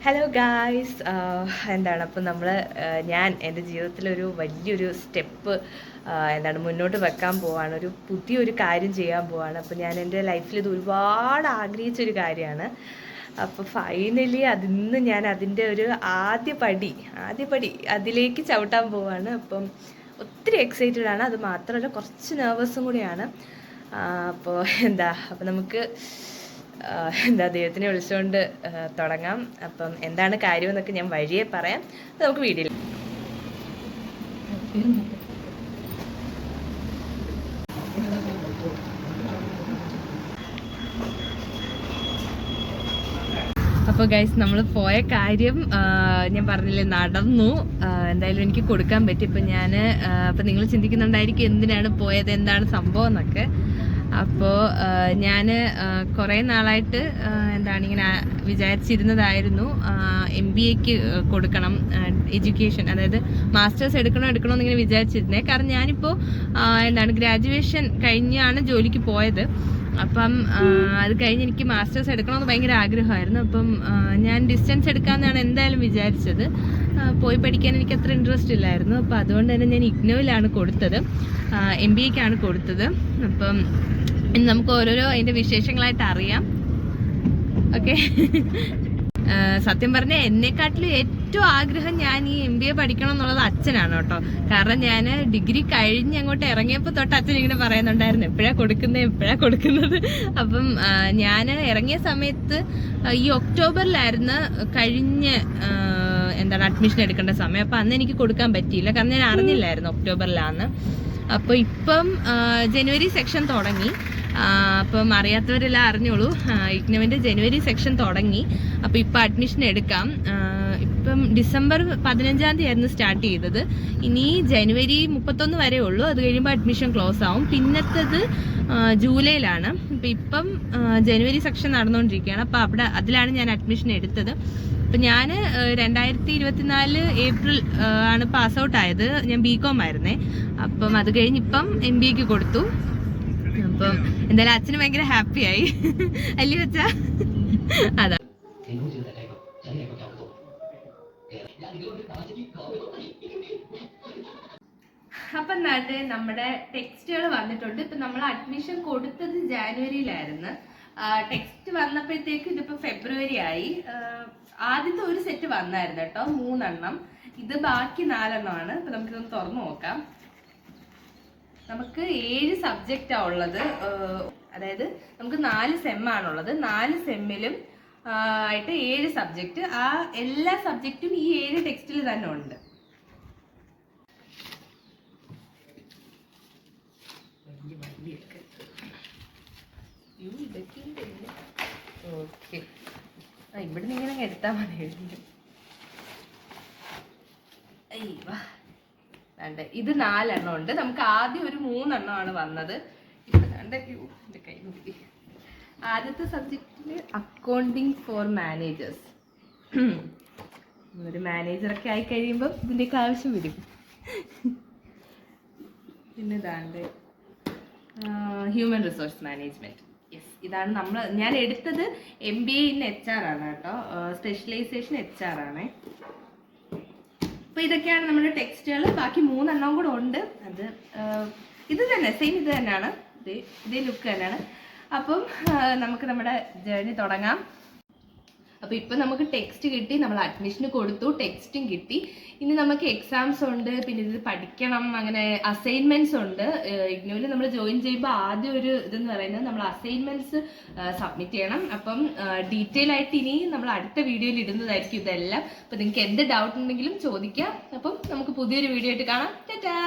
Hello guys, എന്താണ് അപ്പം ഞാൻ എൻ്റെ ജീവിതത്തിലൊരു വലിയൊരു സ്റ്റെപ്പ് മുന്നോട്ട് വെക്കാൻ പോവാണ്. പുതിയൊരു കാര്യം ചെയ്യാൻ പോവാണ്. അപ്പോൾ ഞാൻ എൻ്റെ ലൈഫിൽ ഇത് ഒരുപാട് ആഗ്രഹിച്ചൊരു കാര്യമാണ്. അപ്പോൾ ഫൈനലി ഞാൻ അതിൻ്റെ ഒരു ആദ്യ പടി അതിലേക്ക് ചവിട്ടാൻ പോവാണ്. അപ്പം ഒത്തിരി എക്സൈറ്റഡ് ആണ്. അത് മാത്രമല്ല കുറച്ച് നെർവസും കൂടിയാണ്. അപ്പോൾ നമുക്ക് ദൈവത്തിനെ വിളിച്ചുകൊണ്ട് തുടങ്ങാം. അപ്പം എന്താണ് കാര്യം എന്നൊക്കെ ഞാൻ വഴിയെ പറയാം. നമുക്ക് വീഡിയോയിൽ അപ്പോൾ ഗൈസ്, നമ്മൾ പോയ കാര്യം ഞാൻ പറഞ്ഞില്ലേ, നടന്നു. എന്തായാലും എനിക്ക് കൊടുക്കാൻ പറ്റി. അപ്പം നിങ്ങൾ ചിന്തിക്കുന്നുണ്ടായിരിക്കും എന്തിനാണ് പോയത്, എന്താണ് സംഭവം എന്നൊക്കെ. അപ്പോൾ ഞാൻ കുറേ നാളായിട്ട് ഇങ്ങനെ വിചാരിച്ചിരുന്നതായിരുന്നു MBAക്ക് കൊടുക്കണം, എഡ്യൂക്കേഷൻ, അതായത് മാസ്റ്റേഴ്സ് എടുക്കണമെന്ന് ഇങ്ങനെ വിചാരിച്ചിരുന്നേ. കാരണം ഞാനിപ്പോൾ ഗ്രാജുവേഷൻ കഴിഞ്ഞാണ് ജോലിക്ക് പോയത്. അപ്പം അത് കഴിഞ്ഞ് എനിക്ക് മാസ്റ്റേഴ്സ് എടുക്കണമെന്ന് ഭയങ്കര ആഗ്രഹമായിരുന്നു. അപ്പം ഞാൻ ഡിസ്റ്റൻസ് എടുക്കാമെന്നാണ് എന്തായാലും വിചാരിച്ചത്. പോയി പഠിക്കാൻ എനിക്ക് അത്ര ഇൻട്രസ്റ്റ് ഇല്ലായിരുന്നു. അപ്പം അതുകൊണ്ട് തന്നെ ഞാൻ ഇഗ്നോയിലാണ് കൊടുത്തത്, MBAക്കാണ് കൊടുത്തത്. അപ്പം നമുക്ക് ഓരോരോ അതിൻ്റെ വിശേഷങ്ങളായിട്ട് അറിയാം. ഓക്കെ. സത്യം പറഞ്ഞാൽ എന്നെക്കാട്ടിലും ഏറ്റവും ആഗ്രഹം ഞാൻ ഈ MBA പഠിക്കണം എന്നുള്ളത് അച്ഛനാണ് കേട്ടോ. കാരണം ഞാൻ ഡിഗ്രി കഴിഞ്ഞ് അങ്ങോട്ട് ഇറങ്ങിയപ്പോൾ തൊട്ട് അച്ഛൻ ഇങ്ങനെ പറയുന്നുണ്ടായിരുന്നു, എപ്പോഴാണ് കൊടുക്കുന്നത്. അപ്പം ഞാൻ ഇറങ്ങിയ സമയത്ത് ഈ ഒക്ടോബറിലായിരുന്നു കഴിഞ്ഞ് അഡ്മിഷൻ എടുക്കേണ്ട സമയം. അപ്പം അന്ന് എനിക്ക് കൊടുക്കാൻ പറ്റിയില്ല, കാരണം ഞാൻ അറിഞ്ഞില്ലായിരുന്നു ഒക്ടോബറിലാന്ന്. അപ്പോൾ ഇപ്പം ജനുവരി സെക്ഷൻ തുടങ്ങി. അപ്പം അറിയാത്തവരെല്ലാം അറിഞ്ഞോളൂ, ഇഗ്നോവിൻ്റെ ജനുവരി സെക്ഷൻ തുടങ്ങി. അപ്പോൾ ഇപ്പം അഡ്മിഷൻ എടുക്കാം. ഇപ്പം ഡിസംബർ 15-ാം തീയതി ആയിരുന്നു സ്റ്റാർട്ട് ചെയ്തത്. ഇനി ജനുവരി 31 വരെ ഉള്ളൂ. അത് കഴിയുമ്പോൾ അഡ്മിഷൻ ക്ലോസ് ആവും. പിന്നത്തത് ജൂലൈയിലാണ്. ഇപ്പം ജനുവരി സെക്ഷൻ നടന്നുകൊണ്ടിരിക്കുകയാണ്. അപ്പോൾ അതിലാണ് ഞാൻ അഡ്മിഷൻ എടുത്തത്. അപ്പം ഞാൻ 2024 ഏപ്രിൽ ആണ് പാസ് ഔട്ട് ആയത്. ഞാൻ BCom ആയിരുന്നേ. അപ്പം അത് കഴിഞ്ഞ് ഇപ്പം MBAക്ക് കൊടുത്തു. അപ്പം എന്തായാലും അച്ഛന് ഭയങ്കര ഹാപ്പിയായി അല്ലേ വെച്ചാ. അതാ അപ്പം നമ്മുടെ ടെക്സ്റ്റുകൾ വന്നിട്ടുണ്ട്. ഇപ്പം നമ്മൾ അഡ്മിഷൻ കൊടുത്തത് ജാനുവരിയിലായിരുന്നു. ടെക്സ്റ്റ് വന്നപ്പോഴത്തേക്ക് ഇതിപ്പോൾ ഫെബ്രുവരി ആയി. ആദ്യത്തെ ഒരു സെറ്റ് വന്നായിരുന്നു കേട്ടോ, 3 എണ്ണം. ഇത് ബാക്കി 4 എണ്ണമാണ്. ഇപ്പം നമുക്കിതൊന്ന് തുറന്നു നോക്കാം. നമുക്ക് 7 സബ്ജക്റ്റാണ് ഉള്ളത്. അതായത് നമുക്ക് 4 സെമ്മാണുള്ളത്. 4 സെമ്മിലും ആയിട്ട് 7 സബ്ജക്റ്റ്. ആ എല്ലാ സബ്ജക്റ്റും ഈ 7 ടെക്സ്റ്റിൽ തന്നെ ഉണ്ട്. ഓക്കെ, ഇവിടെ നിന്ന് ഇങ്ങനെ എടുത്താൽ മതി. ഇത് 4 എണ്ണം ഉണ്ട്. നമുക്ക് ആദ്യം ഒരു 3 എണ്ണമാണ് വന്നത്. ആദ്യത്തെ സബ്ജക്റ്റില് അക്കൗണ്ടിങ് ഫോർ മാനേജേഴ്സ്. ഒരു മാനേജറൊക്കെ ആയി കഴിയുമ്പോൾ ഇതിൻ്റെയൊക്കെ ആവശ്യം വരും. പിന്നെ ഹ്യൂമൻ റിസോഴ്സ് മാനേജ്മെന്റ്. യെസ്, ഇതാണ് ഞാൻ എടുത്തത് MBA ഇൻ HR ആണ് കേട്ടോ. സ്പെഷ്യലൈസേഷൻ HR ആണേ. അപ്പോൾ ഇതൊക്കെയാണ് നമ്മുടെ ടെക്സ്റ്റുകൾ. ബാക്കി 3 എണ്ണം കൂടെ ഉണ്ട്. ഇത് തന്നെ സെയിം, ഇത് തന്നെയാണ്, ഇതേ ലുക്ക് തന്നെയാണ്. അപ്പം നമുക്ക് നമ്മുടെ ജേർണി തുടങ്ങാം. അപ്പോൾ ഇപ്പം നമുക്ക് ടെക്സ്റ്റ് കിട്ടി, നമ്മൾ അഡ്മിഷന് കൊടുത്തു, ടെക്സ്റ്റും കിട്ടി. ഇനി നമുക്ക് എക്സാംസ് ഉണ്ട്, പിന്നെ ഇത് പഠിക്കണം, അങ്ങനെ അസൈൻമെൻറ്റ്സ് ഉണ്ട്. ഇഗ്നോയിൽ നമ്മൾ ജോയിൻ ചെയ്യുമ്പോൾ ആദ്യം ഒരു ഇതെന്ന് പറയുന്നത് നമ്മൾ അസൈൻമെൻറ്റ്സ് സബ്മിറ്റ് ചെയ്യണം. അപ്പം ഡീറ്റെയിൽ ആയിട്ട് ഇനി നമ്മൾ അടുത്ത വീഡിയോയിൽ ഇടുന്നതായിരിക്കും ഇതെല്ലാം. അപ്പോൾ നിങ്ങൾക്ക് എന്ത് ഡൗട്ട് ഉണ്ടെങ്കിലും ചോദിക്കാം. അപ്പം നമുക്ക് പുതിയൊരു വീഡിയോ ആയിട്ട് കാണാം. ടാറ്റാ.